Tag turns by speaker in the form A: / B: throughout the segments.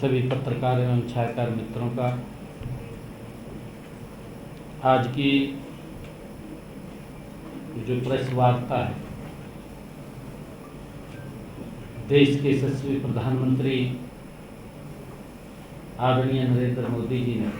A: सभी पत्रकार एवं छायाकार मित्रों का आज की जो प्रेस वार्ता है, देश के यशस्वी प्रधानमंत्री आदरणीय नरेंद्र मोदी जी ने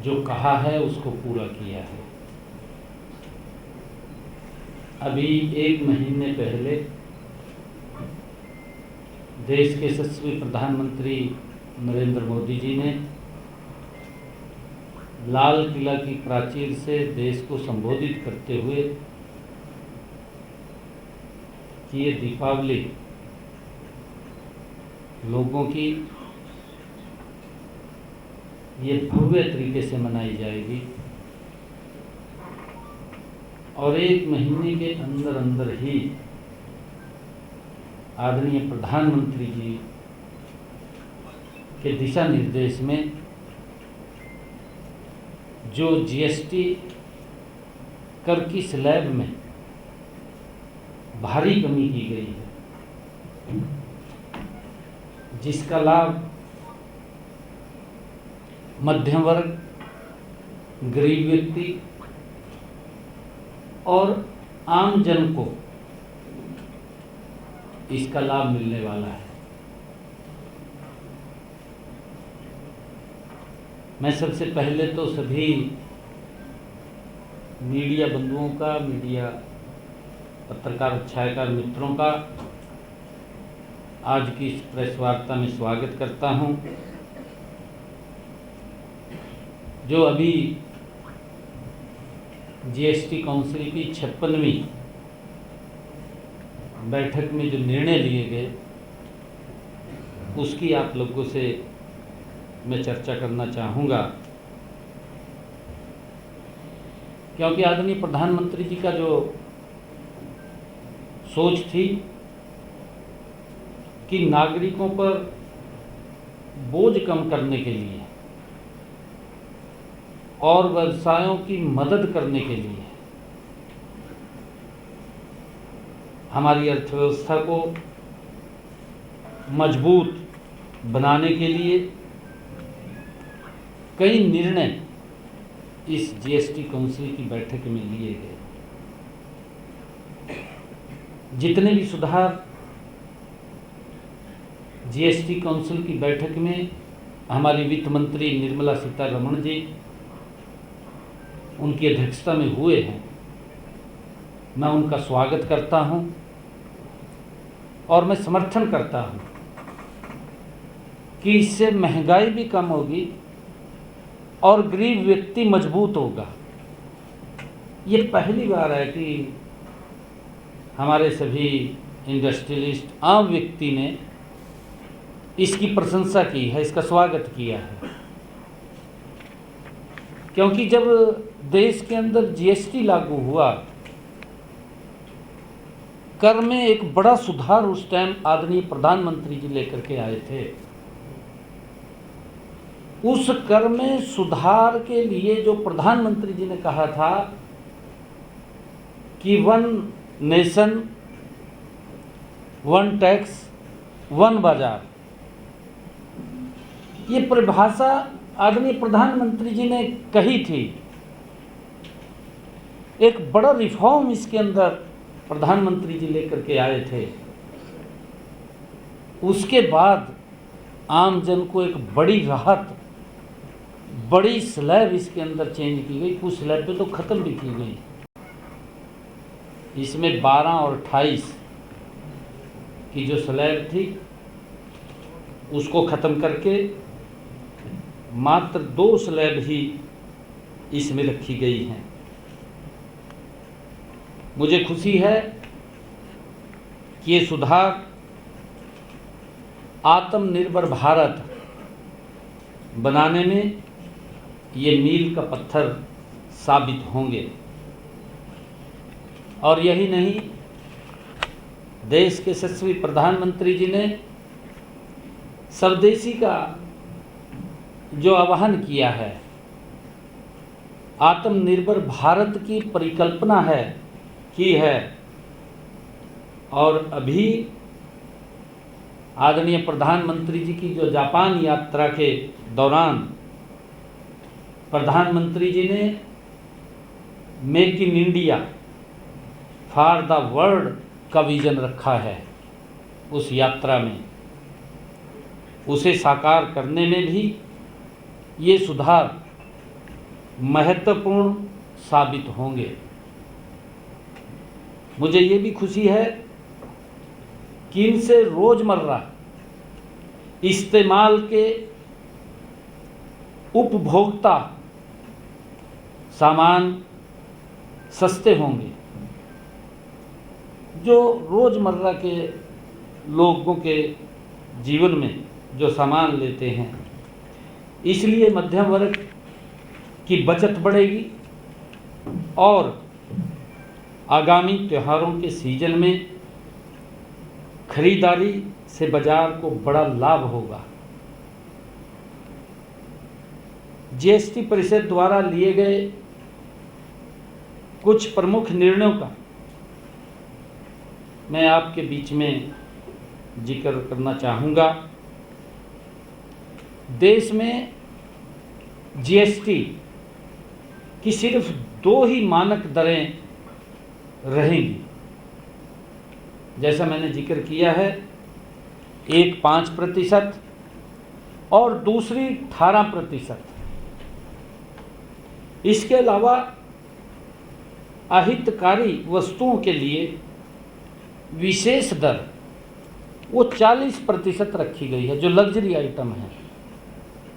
A: जो कहा है उसको पूरा किया है। अभी एक महीने पहले देश के यशस्वी प्रधानमंत्री नरेंद्र मोदी जी ने लाल किला की प्राचीर से देश को संबोधित करते हुए कि ये दीपावली लोगों की ये भव्य तरीके से मनाई जाएगी और एक महीने के अंदर अंदर ही आदरणीय प्रधानमंत्री जी के दिशा निर्देश में जो जीएसटी कर की स्लैब में भारी कमी की गई है, जिसका लाभ मध्यम वर्ग, गरीब व्यक्ति और आम जन को इसका लाभ मिलने वाला है। मैं सबसे पहले तो सभी मीडिया बंधुओं का, मीडिया पत्रकार छायाकार मित्रों का आज की इस प्रेस वार्ता में स्वागत करता हूं। जो अभी जीएसटी काउंसिल की 56वीं बैठक में जो निर्णय लिए गए उसकी आप लोगों से मैं चर्चा करना चाहूँगा, क्योंकि आदरणीय प्रधानमंत्री जी का जो सोच थी कि नागरिकों पर बोझ कम करने के लिए और व्यवसायों की मदद करने के लिए हमारी अर्थव्यवस्था को मजबूत बनाने के लिए कई निर्णय इस जीएसटी काउंसिल की बैठक में लिए गए। जितने भी सुधार जीएसटी काउंसिल की बैठक में हमारी वित्त मंत्री निर्मला सीतारमण जी उनकी अध्यक्षता में हुए हैं, मैं उनका स्वागत करता हूं और मैं समर्थन करता हूं कि इससे महंगाई भी कम होगी और गरीब व्यक्ति मजबूत होगा। ये पहली बार है कि हमारे सभी इंडस्ट्रियलिस्ट, आम व्यक्ति ने इसकी प्रशंसा की है, इसका स्वागत किया है, क्योंकि जब देश के अंदर जीएसटी लागू हुआ, कर में एक बड़ा सुधार उस टाइम आदरणीय प्रधानमंत्री जी लेकर के आए थे। उस कर में सुधार के लिए जो प्रधानमंत्री जी ने कहा था कि 1 नेशन 1 टैक्स 1 बाजार, ये परिभाषा आदरणीय प्रधानमंत्री जी ने कही थी। एक बड़ा रिफॉर्म इसके अंदर प्रधानमंत्री जी लेकर के आए थे। उसके बाद आम जन को एक बड़ी राहत, बड़ी स्लैब इसके अंदर चेंज की गई। कुछ स्लैब पे तो ख़त्म भी की गई। इसमें 12 और 28 की जो स्लैब थी उसको ख़त्म करके मात्र 2 स्लैब ही इसमें रखी गई हैं। मुझे खुशी है कि ये सुधार आत्मनिर्भर भारत बनाने में ये मील का पत्थर साबित होंगे। और यही नहीं, देश के यशस्वी प्रधानमंत्री जी ने स्वदेशी का जो आह्वान किया है, आत्मनिर्भर भारत की परिकल्पना की है और अभी आदरणीय प्रधानमंत्री जी की जो जापान यात्रा के दौरान प्रधानमंत्री जी ने make in India for the world का विजन रखा है, उस यात्रा में उसे साकार करने में भी ये सुधार महत्वपूर्ण साबित होंगे। मुझे ये भी खुशी है कि इनसे रोजमर्रा इस्तेमाल के उपभोक्ता सामान सस्ते होंगे। जो रोजमर्रा के लोगों के जीवन में जो सामान लेते हैं, इसलिए मध्यम वर्ग की बचत बढ़ेगी और आगामी त्योहारों के सीजन में खरीदारी से बाजार को बड़ा लाभ होगा। जीएसटी परिषद द्वारा लिए गए कुछ प्रमुख निर्णयों का मैं आपके बीच में जिक्र करना चाहूँगा। देश में जीएसटी की सिर्फ 2 ही मानक दरें रहेंगी। जैसा मैंने जिक्र किया है, एक 5% और दूसरी 18%। इसके अलावा अहितकारी वस्तुओं के लिए विशेष दर वो 40% रखी गई है। जो लग्जरी आइटम है,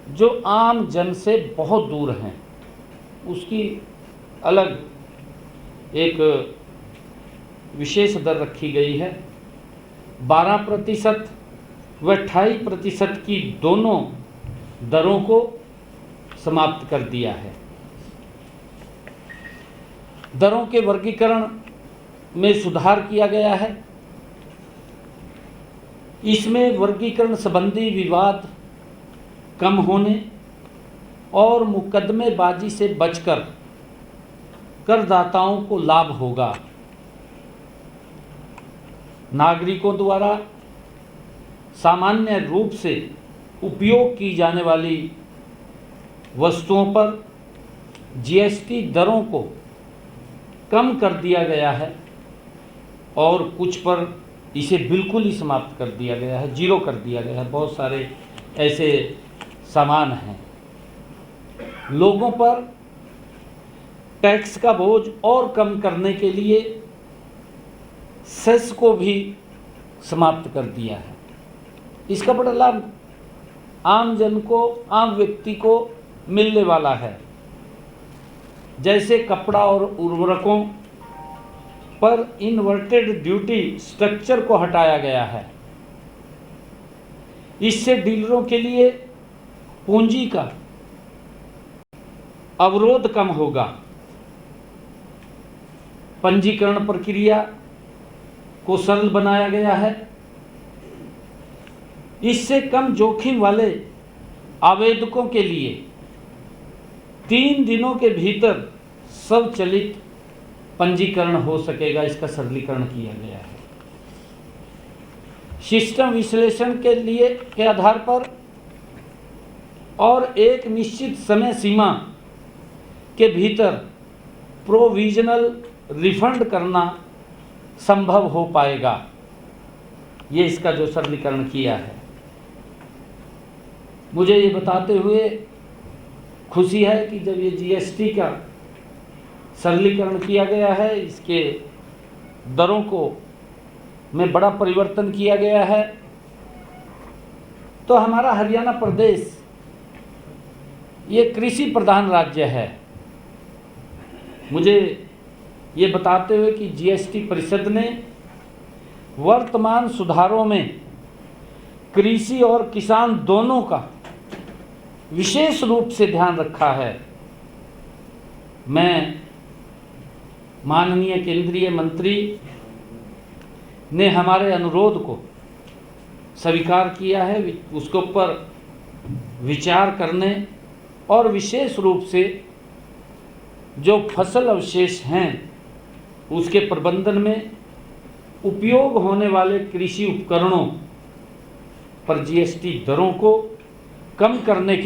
A: जो आम जन से बहुत दूर हैं, उसकी अलग एक विशेष दर रखी गई है। 12% व 28% की दोनों दरों को समाप्त कर दिया है। दरों के वर्गीकरण में सुधार किया गया है। इसमें वर्गीकरण संबंधी विवाद कम होने और मुकदमेबाजी से बचकर करदाताओं को लाभ होगा। नागरिकों द्वारा सामान्य रूप से उपयोग की जाने वाली वस्तुओं पर जीएसटी दरों को कम कर दिया गया है और कुछ पर इसे बिल्कुल ही समाप्त कर दिया गया है, 0 कर दिया गया है। बहुत सारे ऐसे सामान हैं। लोगों पर टैक्स का बोझ और कम करने के लिए सेस को भी समाप्त कर दिया है। इसका बड़ा लाभ आम जन को, आम व्यक्ति को मिलने वाला है। जैसे कपड़ा और उर्वरकों पर इन्वर्टेड ड्यूटी स्ट्रक्चर को हटाया गया है। इससे डीलरों के लिए पूंजी का अवरोध कम होगा। पंजीकरण प्रक्रिया को सरल बनाया गया है। इससे कम जोखिम वाले आवेदकों के लिए 3 दिनों के भीतर स्वचालित पंजीकरण हो सकेगा। इसका सरलीकरण किया गया है। सिस्टम विश्लेषण के आधार पर और एक निश्चित समय सीमा के भीतर प्रोविजनल रिफंड करना संभव हो पाएगा। ये इसका जो सरलीकरण किया है। मुझे ये बताते हुए खुशी है कि जब ये जीएसटी का सरलीकरण किया गया है, इसके दरों को में बड़ा परिवर्तन किया गया है, तो हमारा हरियाणा प्रदेश ये कृषि प्रधान राज्य है। मुझे ये बताते हुए कि जीएसटी परिषद ने वर्तमान सुधारों में कृषि और किसान दोनों का विशेष रूप से ध्यान रखा है। मैं माननीय केंद्रीय मंत्री ने हमारे अनुरोध को स्वीकार किया है, उसके ऊपर विचार करने और विशेष रूप से जो फसल अवशेष हैं उसके प्रबंधन में उपयोग होने वाले कृषि उपकरणों पर जीएसटी दरों को कम करने के